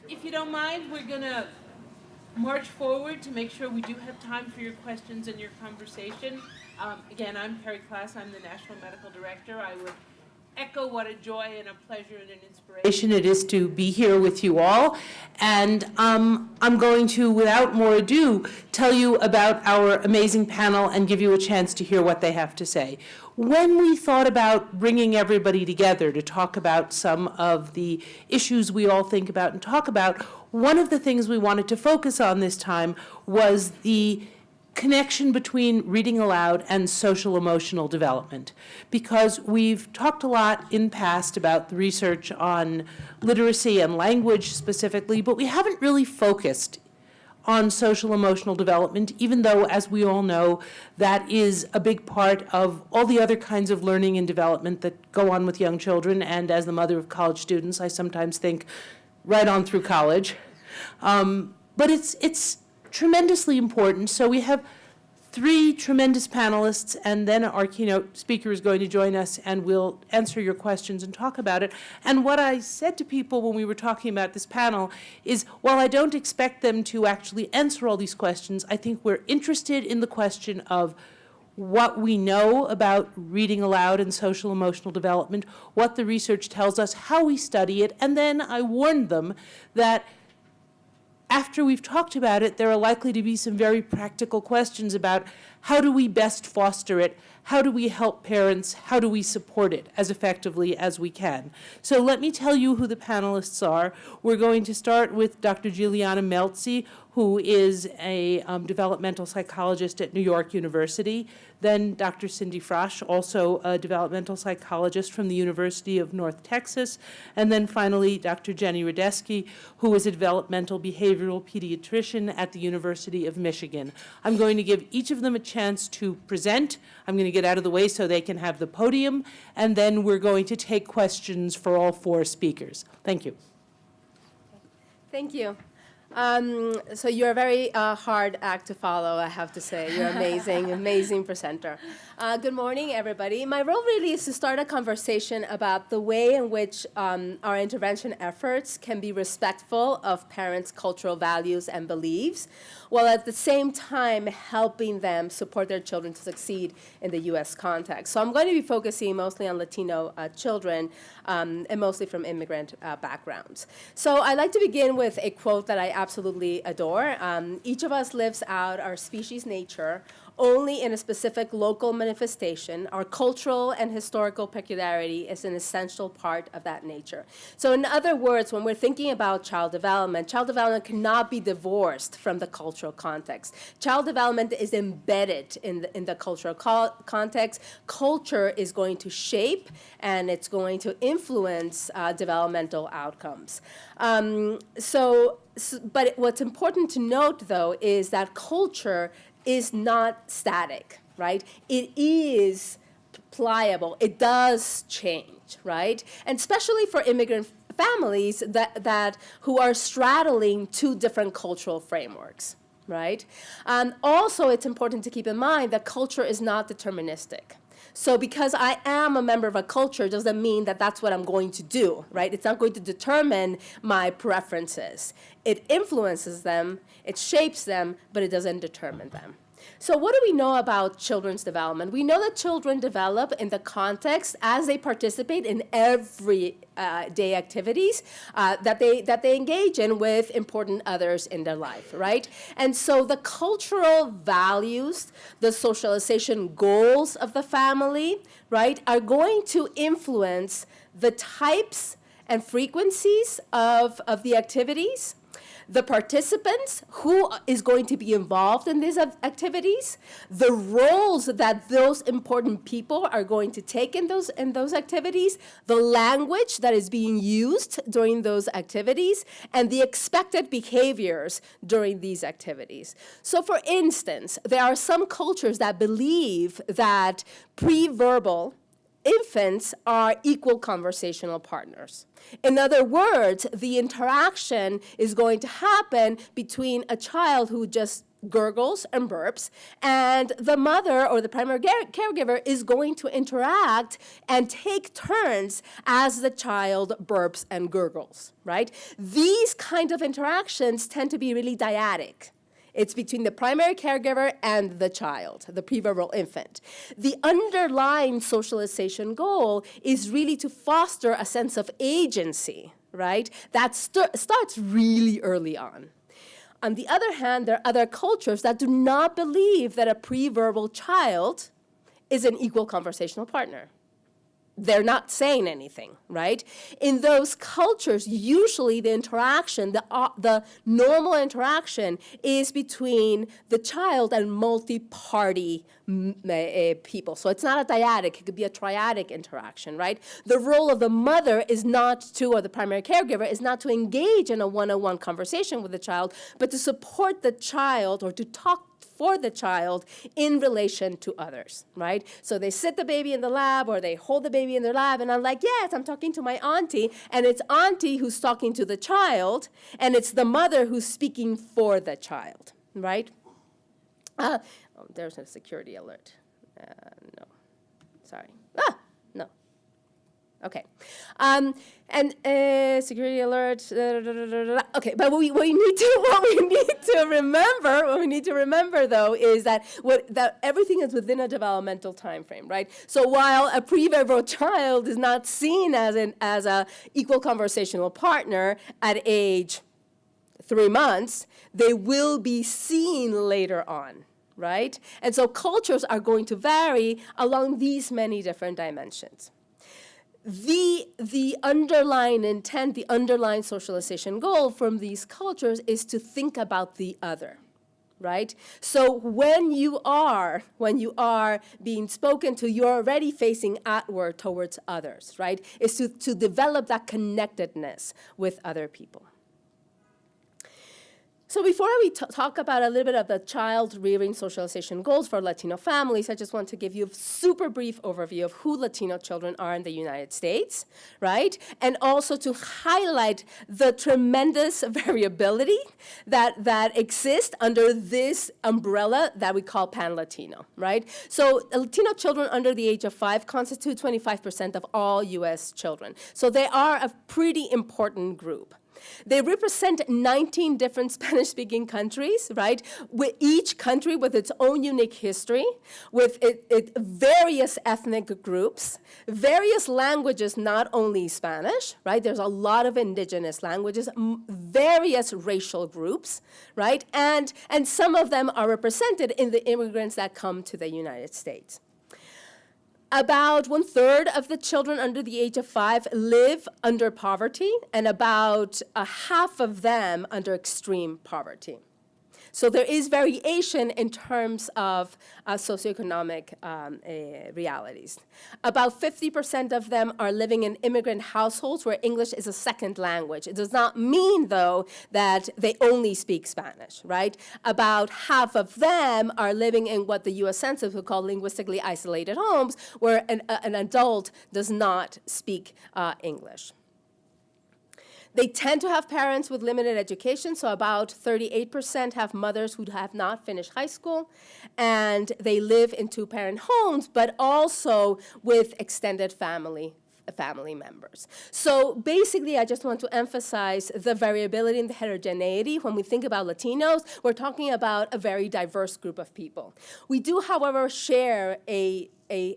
If you don't mind, we're going to march forward to make sure we do have time for your questions and your conversation. Again, I'm Carrie Klass. I'm the National Medical Director. I would echo what a joy and a pleasure and an inspiration it is to be here with you all. And I'm going to, without more ado, tell you about our amazing panel and give you a chance to hear what they have to say. When we thought about bringing everybody together to talk about some of the issues we all think about and talk about, one of the things we wanted to focus on this time was the connection between reading aloud and social-emotional development, because we've talked a lot in the past about the research on literacy and language specifically, but we haven't really focused on social-emotional development, even though, as we all know, that is a big part of all the other kinds of learning and development that go on with young children. And as the mother of college students, I sometimes think right on through college. But it's tremendously important. So we have three tremendous panelists, and then our keynote speaker is going to join us, and we'll answer your questions and talk about it. And what I said to people when we were talking about this panel is, while I don't expect them to actually answer all these questions, I think we're interested in the question of what we know about reading aloud and social emotional development, what the research tells us, how we study it, and then I warned them that after we've talked about it, there are likely to be some very practical questions about how do we best foster it, how do we help parents, how do we support it as effectively as we can. So let me tell you who the panelists are. We're going to start with Dr. Gigliana Melzi, who is a developmental psychologist at New York University. Then Dr. Cindy Frasch, also a developmental psychologist from the University of North Texas. And then finally, Dr. Jenny Radeski, who is a developmental behavioral pediatrician at the University of Michigan. I'm going to give each of them a chance to present. I'm going to get out of the way so they can have the podium, and then we're going to take questions for all four speakers. Thank you. Thank you. So you're a very hard act to follow, I have to say. You're amazing, amazing presenter. Good morning, everybody. My role really is to start a conversation about the way in which our intervention efforts can be respectful of parents' cultural values and beliefs, while at the same time helping them support their children to succeed in the U.S. context. So I'm going to be focusing mostly on Latino children and mostly from immigrant backgrounds. So I'd like to begin with a quote that I absolutely adore. Each of us lives out our species' nature only in a specific local manifestation. Our cultural and historical peculiarity is an essential part of that nature. So in other words, when we're thinking about child development cannot be divorced from the cultural context. Child development is embedded in the cultural context. Culture is going to shape and it's going to influence developmental outcomes. But what's important to note, though, is that culture is not static, right? It is pliable. It does change, right? And especially for immigrant families that who are straddling two different cultural frameworks, right? Also, it's important to keep in mind that culture is not deterministic. So because I am a member of a culture doesn't mean that that's what I'm going to do, right? It's not going to determine my preferences. It influences them, it shapes them, but it doesn't determine them. So what do we know about children's development? We know that children develop in the context as they participate in everyday activities that they engage in with important others in their life, right? And so the cultural values, the socialization goals of the family, right, are going to influence the types and frequencies of the activities, the participants, who is going to be involved in these activities, the roles that those important people are going to take in those activities, the language that is being used during those activities, and the expected behaviors during these activities. So for instance, there are some cultures that believe that pre-verbal infants are equal conversational partners. In other words, the interaction is going to happen between a child who just gurgles and burps, and the mother or the primary caregiver is going to interact and take turns as the child burps and gurgles, right? These kind of interactions tend to be really dyadic. It's between the primary caregiver and the child, the preverbal infant. The underlying socialization goal is really to foster a sense of agency, right? That starts really early on. On the other hand, there are other cultures that do not believe that a preverbal child is an equal conversational partner. They're not saying anything, right? In those cultures, usually the interaction, the normal interaction is between the child and multi-party people. So it's not a dyadic, it could be a triadic interaction, right? The role of the mother is not to, or the primary caregiver, is not to engage in a one-on-one conversation with the child, but to support the child or to talk for the child in relation to others, right? So they sit the baby in the lab or they hold the baby in their lab and I'm like, yes, I'm talking to my auntie, and it's auntie who's talking to the child, and it's the mother who's speaking for the child, right? Oh, there's a security alert. No, sorry. No. Okay. Security alert. Okay, but what we need to remember though is that everything is within a developmental time frame, right? So while a preverbal child is not seen as a equal conversational partner at age 3 months, they will be seen later on, right? And so cultures are going to vary along these many different dimensions. The underlying intent, the underlying socialization goal from these cultures is to think about the other, right? So when you are being spoken to, you're already facing outward towards others, right? Is to develop that connectedness with other people. So before we talk about a little bit of the child rearing socialization goals for Latino families, I just want to give you a super brief overview of who Latino children are in the United States, right? And also to highlight the tremendous variability that exists under this umbrella that we call Pan-Latino, right? So Latino children under the age of 5 constitute 25% of all US children. So they are a pretty important group. They represent 19 different Spanish-speaking countries, right? With each country with its own unique history, with various ethnic groups, various languages, not only Spanish, right? There's a lot of indigenous languages, various racial groups, right? And some of them are represented in the immigrants that come to the United States. About 1/3 of the children under the age of 5 live under poverty, and about half of them under extreme poverty. So there is variation in terms of socioeconomic realities. About 50% of them are living in immigrant households where English is a second language. It does not mean, though, that they only speak Spanish, right? About half of them are living in what the U.S. Census would call linguistically isolated homes, where an adult does not speak English. They tend to have parents with limited education, so about 38% have mothers who have not finished high school, and they live in two-parent homes, but also with extended family members. So basically, I just want to emphasize the variability and the heterogeneity. When we think about Latinos, we're talking about a very diverse group of people. We do, however, share a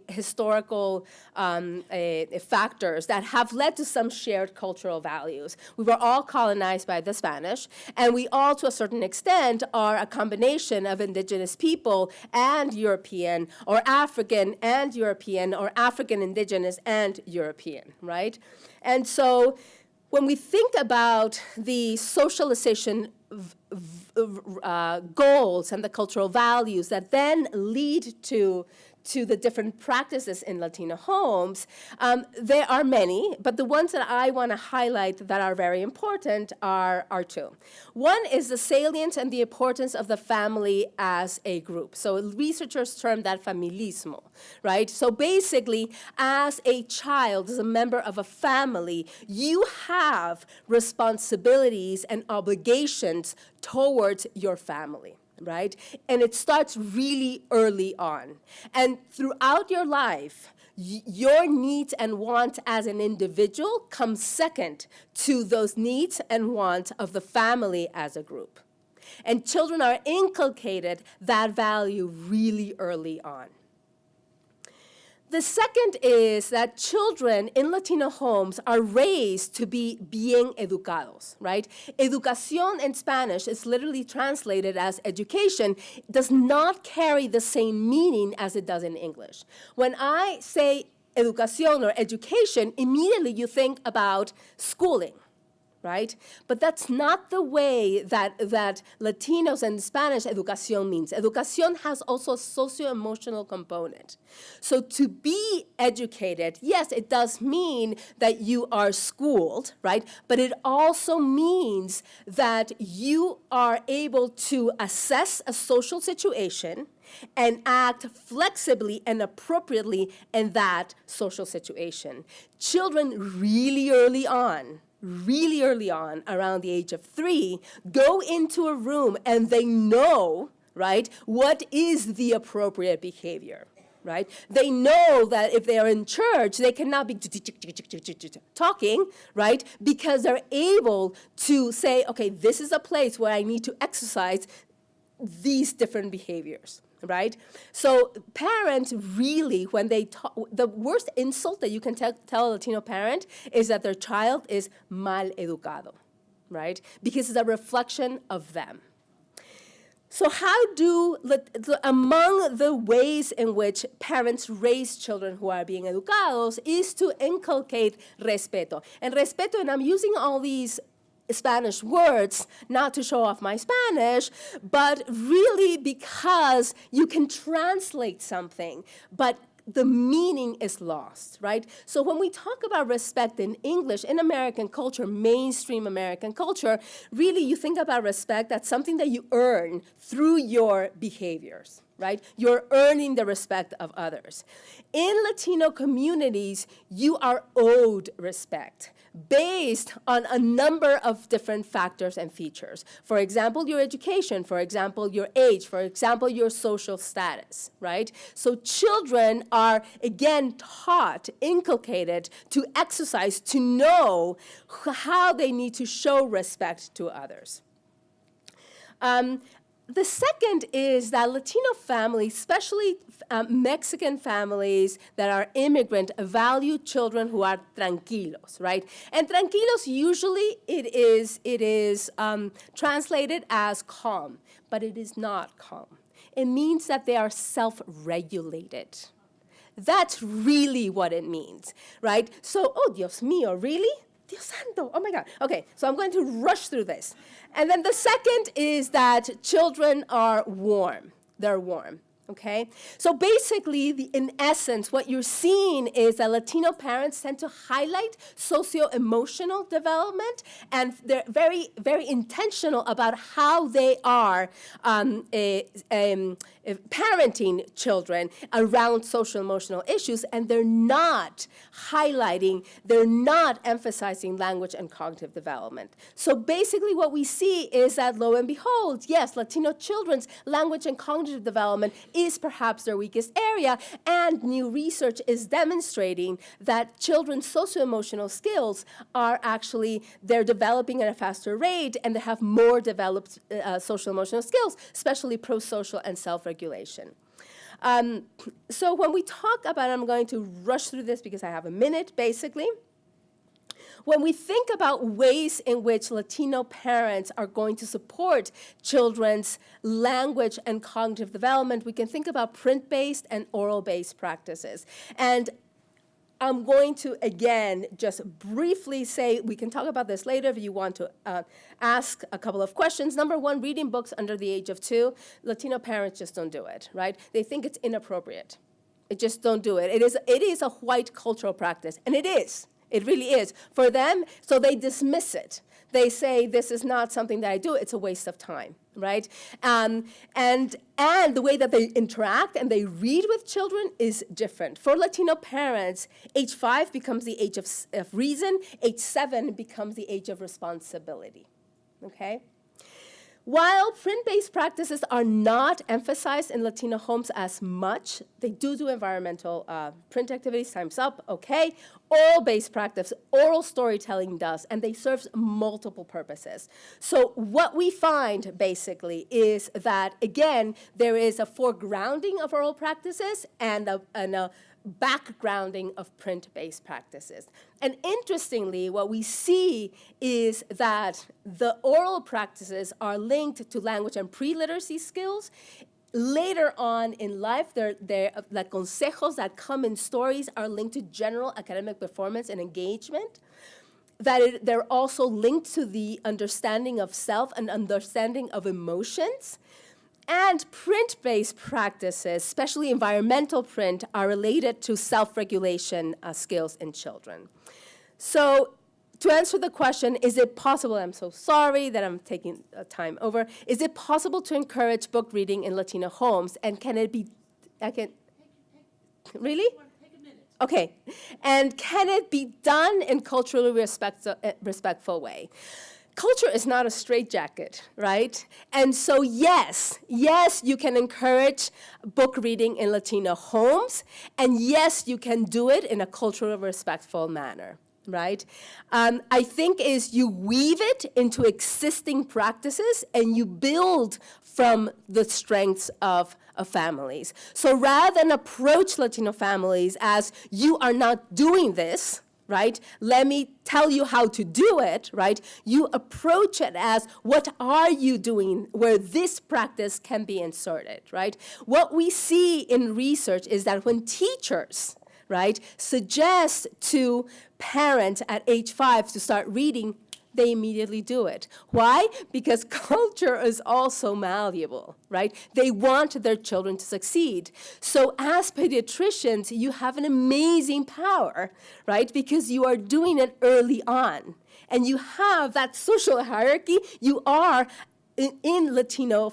historical factors that have led to some shared cultural values. We were all colonized by the Spanish, and we all, to a certain extent, are a combination of indigenous people and European, or African and European, or African indigenous and European, right? And so when we think about the socialization goals and the cultural values that then lead to the different practices in Latino homes, there are many, but the ones that I want to highlight that are very important are two. One is the salience and the importance of the family as a group. So researchers term that familismo, right? So basically, as a child, as a member of a family, you have responsibilities and obligations towards your family, right? And it starts really early on. And throughout your life, your needs and wants as an individual come second to those needs and wants of the family as a group. And children are inculcated that value really early on. The second is that children in Latino homes are raised to be bien educados, right? Educación in Spanish is literally translated as education. It does not carry the same meaning as it does in English. When I say educación or education, immediately you think about schooling, right? But that's not the way that Latinos and Spanish educación means. Educación has also a socio-emotional component. So to be educated, yes, it does mean that you are schooled, right? But it also means that you are able to assess a social situation and act flexibly and appropriately in that social situation. Children really early on, around the age of 3, go into a room and they know, right, what is the appropriate behavior, right? They know that if they are in church, they cannot be talking, right, because they're able to say, okay, this is a place where I need to exercise these different behaviors. Right? So parents really, when they talk, the worst insult that you can tell a Latino parent is that their child is mal educado, right? Because it's a reflection of them. So among the ways in which parents raise children who are being educados is to inculcate respeto. And respeto, and I'm using all these Spanish words, not to show off my Spanish, but really because you can translate something, but the meaning is lost, right? So when we talk about respect in English, in American culture, mainstream American culture, really you think about respect, that's something that you earn through your behaviors, right? You're earning the respect of others. In Latino communities, you are owed respect based on a number of different factors and features. For example, your education, for example, your age, for example, your social status, right? So children are, again, taught, inculcated to exercise, to know how they need to show respect to others. The second is that Latino families, especially Mexican families that are immigrant, value children who are tranquilos, right? And tranquilos, usually it is translated as calm, but it is not calm. It means that they are self-regulated. That's really what it means, right? So, oh, Dios mío, really? Dios santo, oh my God. Okay, so I'm going to rush through this. And then the second is that children are warm. They're warm, okay? So basically, in essence, what you're seeing is that Latino parents tend to highlight socio-emotional development, and they're very, very intentional about how they are parenting children around social-emotional issues, and they're not highlighting, they're not emphasizing language and cognitive development. So basically what we see is that, lo and behold, yes, Latino children's language and cognitive development is perhaps their weakest area, and new research is demonstrating that children's socio-emotional skills are actually, they're developing at a faster rate, and they have more developed social-emotional skills, especially pro-social and self-regulation. So when we talk about, I'm going to rush through this because I have a minute, basically. When we think about ways in which Latino parents are going to support children's language and cognitive development, we can think about print-based and oral-based practices. And I'm going to, again, just briefly say, we can talk about this later if you want to ask a couple of questions. Number one, reading books under the age of 2. Latino parents just don't do it, right? They think it's inappropriate. They just don't do it. It is a white cultural practice, and it is. It really is. For them, so they dismiss it. They say, this is not something that I do, it's a waste of time, right? And the way that they interact and they read with children is different. For Latino parents, age 5 becomes the age of reason, age 7 becomes the age of responsibility, okay? While print-based practices are not emphasized in Latino homes as much, they do environmental print activities, Time's Up, okay. Oral-based practice, oral storytelling does, and they serve multiple purposes. So what we find, basically, is that, again, there is a foregrounding of oral practices and a backgrounding of print-based practices. And interestingly, what we see is that the oral practices are linked to language and pre-literacy skills. Later on in life, like consejos that come in stories are linked to general academic performance and engagement. They're also linked to the understanding of self and understanding of emotions. And print-based practices, especially environmental print, are related to self-regulation skills in children. So to answer the question, is it possible, I'm so sorry that I'm taking time over, is it possible to encourage book reading in Latino homes? And can it be, really? Take a minute. Okay, and can it be done in culturally respectful way? Culture is not a straitjacket, right? And so yes, you can encourage book reading in Latino homes, and yes, you can do it in a culturally respectful manner, right? I think is you weave it into existing practices and you build from the strengths of families. So rather than approach Latino families as you are not doing this, right? Let me tell you how to do it, right? You approach it as, what are you doing where this practice can be inserted, right? What we see in research is that when teachers, right, suggest to parents at age 5 to start reading, they immediately do it. Why? Because culture is also malleable, right? They want their children to succeed. So as pediatricians, you have an amazing power, right? Because you are doing it early on. And you have that social hierarchy. You are, in Latino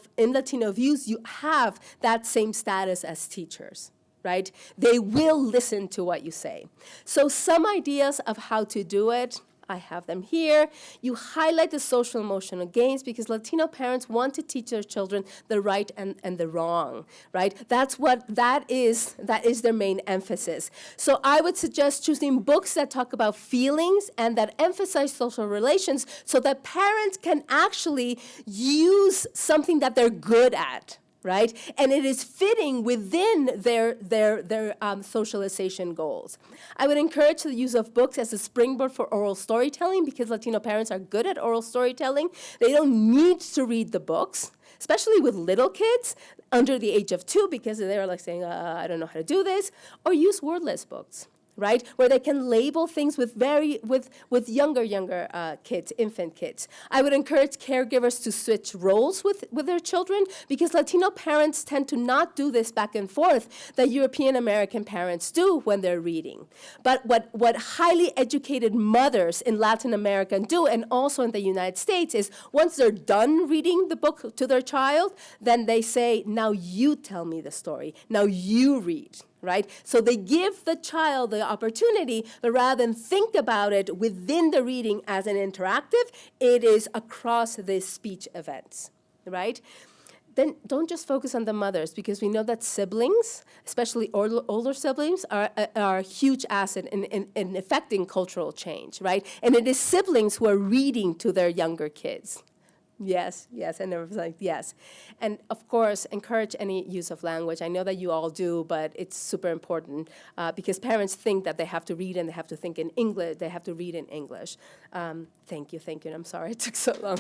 views, you have that same status as teachers, right? They will listen to what you say. So some ideas of how to do it, I have them here. You highlight the social emotional gains because Latino parents want to teach their children the right and the wrong, right? That is their main emphasis. So I would suggest choosing books that talk about feelings and that emphasize social relations so that parents can actually use something that they're good at, right? And it is fitting within their socialization goals. I would encourage the use of books as a springboard for oral storytelling because Latino parents are good at oral storytelling. They don't need to read the books, especially with little kids under the age of 2 because they're like saying, I don't know how to do this, or use wordless books, right? Where they can label things with younger kids, infant kids. I would encourage caregivers to switch roles with their children because Latino parents tend to not do this back and forth that European American parents do when they're reading. But what highly educated mothers in Latin America do, and also in the United States, is once they're done reading the book to their child, then they say, now you tell me the story, now you read. Right? So they give the child the opportunity, but rather than think about it within the reading as an interactive, it is across these speech events, right? Then don't just focus on the mothers because we know that siblings, especially older siblings, are a huge asset in affecting cultural change, right? And it is siblings who are reading to their younger kids. Yes, and there was like, yes. And of course, encourage any use of language. I know that you all do, but it's super important because parents think that they have to read and they have to think in English, they have to read in English. Thank you, and I'm sorry it took so long.